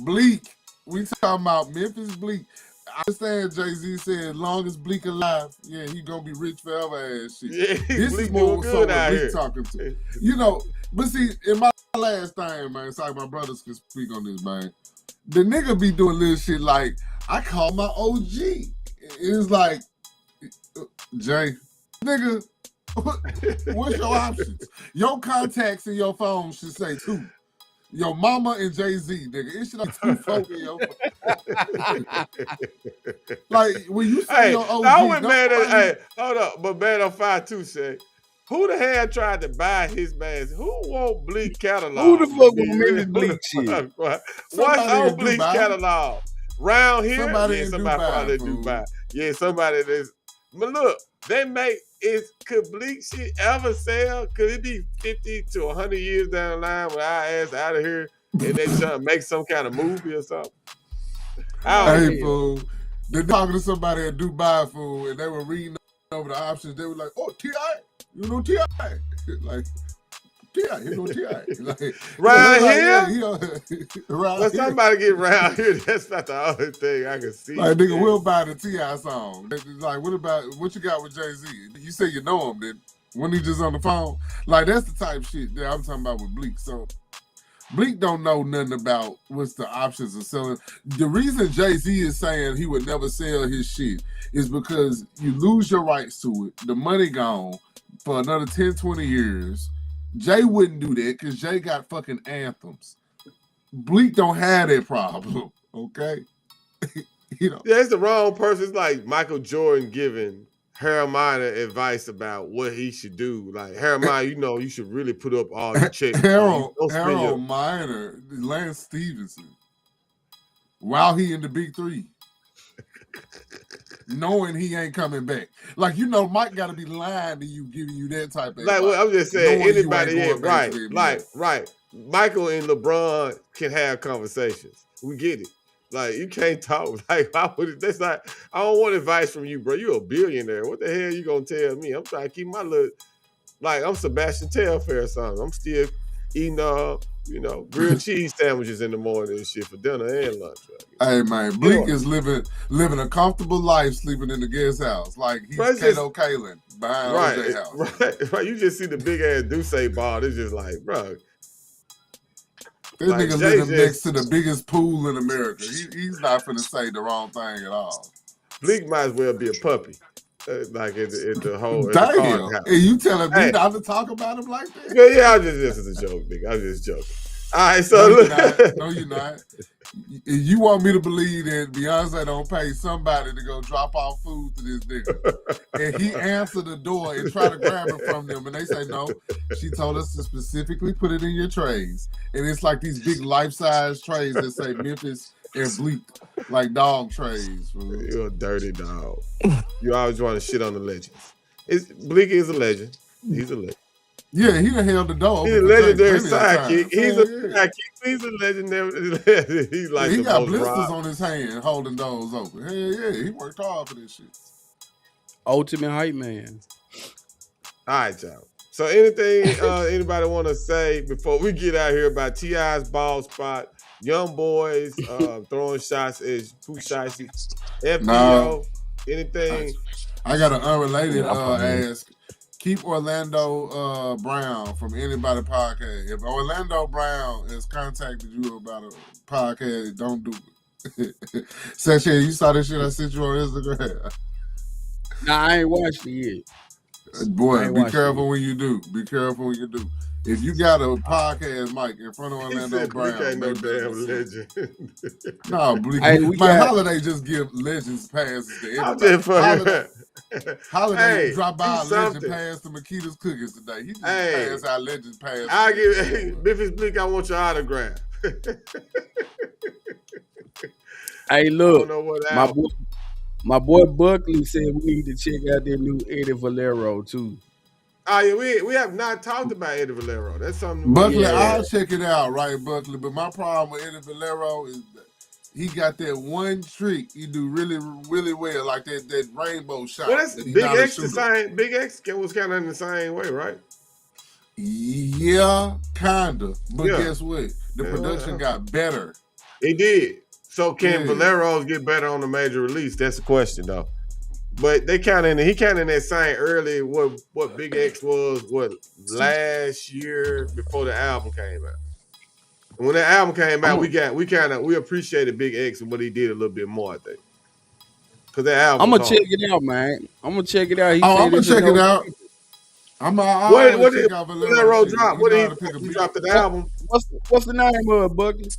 Bleak. We talking about Memphis Bleak. I understand Jay-Z said, as long as Bleak alive, yeah, he gonna be rich forever ass shit. Yeah, this Bleak is more doing so good what out Bleak here. talking to. You know, but see, in my last thing, man, sorry, my brothers can speak on this, man. The nigga be doing little shit like, I call my OG. It's like, Jay, nigga, what's your options? Your contacts in your phone should say 2. Your mama and Jay-Z, nigga. It should have 2 folk in your phone. Like, when you say your OG, I went mad at, hey, hold up, but man on fire too, Shay. Who the hell tried to buy his man's? Who want Bleak catalog? Who the fuck want Memphis Bleak shit? What's on Bleak catalog? Round here? Somebody yeah, in somebody Dubai, probably in fool. Dubai. Yeah, somebody that's. But look, they make could Bleak shit ever sell? Could it be 50 to 100 years down the line when our ass out of here and they try to make some kind of movie or something? Hey, fool. They're talking to somebody at Dubai, fool, and they were reading over the options. They were like, "Oh, T.I., you know T.I." Like, T.I., you know T.I. Like, right here? Right when somebody get around here, that's not the only thing I can see. Like, nigga, we'll buy the T.I. song. Like, what you got with Jay-Z? You say you know him, then when he just on the phone? Like, that's the type of shit that I'm talking about with Bleak. So, Bleak don't know nothing about what's the options of selling. The reason Jay-Z is saying he would never sell his shit is because you lose your rights to it, the money gone for another 10, 20 years. Jay wouldn't do that because Jay got fucking anthems. Bleak don't have that problem, okay? Yeah, it's the wrong person. It's like Michael Jordan giving Harold Miner advice about what he should do. Like, Harold Miner, you should really put up all your checks. Harold Miner, Lance Stevenson, while he in the Big Three, knowing he ain't coming back. Like, Mike got to be lying to you, giving you that type of advice. I'm just saying, anybody here, right. Michael and LeBron can have conversations. We get it. Like, you can't talk. Like, I don't want advice from you, bro. You a billionaire. What the hell you gonna tell me? I'm trying to keep my little, like, I'm Sebastian Telfair or something. I'm still eating, grilled cheese sandwiches in the morning and shit for dinner and lunch. Right? Hey, man, Bleak is living a comfortable life, sleeping in the guest house. Like, he's Kato Kalin behind OJ house. Right. You just see the big ass Duce ball. It's just like, bro. This nigga living next to the biggest pool in America. He's not finna say the wrong thing at all. Bleak might as well be a puppy. Like at the whole. Damn. And you telling me not to talk about him like that? Yeah, this is a joke, nigga. I'm just joking. All right, so no, you're not. You want me to believe that Beyonce don't pay somebody to go drop off food to this nigga, and he answered the door and try to grab it from them, and they say no. She told us to specifically put it in your trays, and it's like these big life-size trays that say Memphis and Bleak, like dog trays. Bro. You're a dirty dog. You always want to shit on the legends. Bleak is a legend. He's a legend. Yeah, he done held the door. He's a legendary sidekick. He's a sidekick. He's a legendary. He's like he got blisters on his hand holding doors open. Hell yeah, he worked hard for this shit. Ultimate hype man. All right, y'all. So anything anybody want to say before we get out here about T.I.'s Baldspots, Young Boys throwing shots at Pooh, Shiesty, FDO, anything? I got an unrelated ask. Keep Orlando Brown from Anybody Podcast. If Orlando Brown has contacted you about a podcast, don't do it. Sashay, you saw this shit I sent you on Instagram? Nah, I ain't watched it yet. Boy, be careful when you do. Be careful when you do. If you got a podcast mic in front of Orlando Brown, ain't no damn legend. No, my Holiday just give legends passes to everybody. Holiday drop by a legend pass to Makita's Cookies today. He just passed our legend pass. I'll give Memphis Bleak, I want your autograph. Hey, look, my boy Buckley said we need to check out that new Eddie Valero too. Oh yeah, we have not talked about Eddie Valero. That's something. Buckley, I'll check it out, right, Buckley? But my problem with Eddie Valero is he got that one trick you do really, really well, like that rainbow shot. Well, that's Big X the same. Big X was kind of in the same way, right? Yeah, kinda. But guess what? The production got better. It did. So can Valero's get better on the major release? That's the question, though. But he kind of in that same early what Big X was last year before the album came out. And when that album came out, we appreciated Big X and what he did a little bit more, I think. Because that album. I'm gonna check it out, man. I'm gonna check it out. I'm gonna check it out. What did Valero drop? What did he drop the album? What's the name of it, Buckley?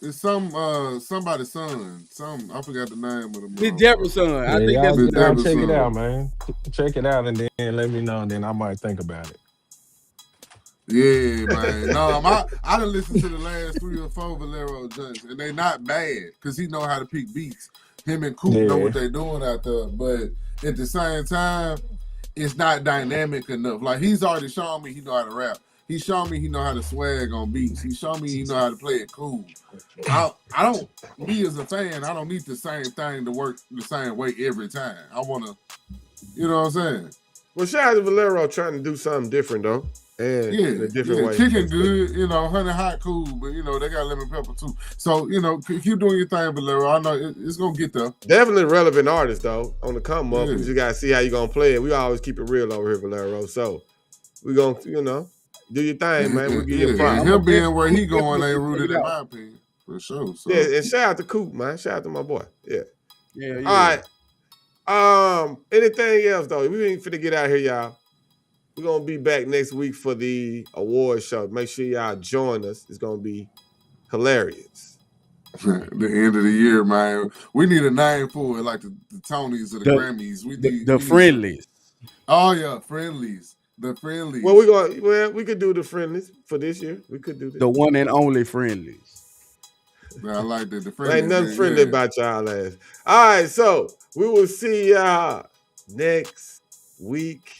It's somebody's son. I forgot the name of the. It's Deborah's son. I think that's the name. Check it out, man. Check it out, and then let me know, and then I might think about it. Yeah, man. No, I done listened to the last 3 or 4 Valero joints, and they not bad because he know how to pick beats. Him and Coop know what they doing out there, but at the same time, it's not dynamic enough. Like he's already shown me he know how to rap. He showed me he know how to swag on beats. He showed me he know how to play it cool. I don't, me as a fan, I don't need the same thing to work the same way every time. I want to, you know what I'm saying? Well, shout out to Valero trying to do something different, though. And in a different way. Kicking good, you know, honey hot cool, but, you know, they got lemon pepper, too. So, you know, keep doing your thing, Valero. I know it's going to get there. Definitely relevant artist, though, on the come up. You just got to see how you're going to play it. We always keep it real over here, Valero. So, we're going to, you know, do your thing, man. We'll give you a props. Him being where he going ain't rooted in my opinion, for sure. So. Yeah, and shout out to Coop, man. Shout out to my boy. Yeah. All right. Anything else, though? We ain't finna get out here, y'all. We're going to be back next week for the award show. Make sure y'all join us. It's going to be hilarious. The end of the year, man. We need a name for it, like the Tonys or the Grammys. We need the friendlies. Oh, yeah, friendlies. The friendlies. Well, we could do the friendlies for this year. We could do that. The one and only friendlies. Man, I like that. The friendlies. Ain't nothing friendly about y'all ass. All right, so we will see y'all next week,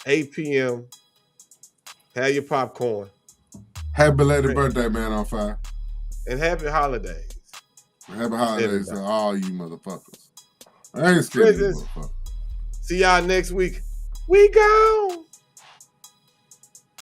8 p.m. Have your popcorn. Happy belated birthday, man, on fire. And happy holidays. Happy holidays to all you motherfuckers. I ain't scared of you motherfuckers. See y'all next week. We gone.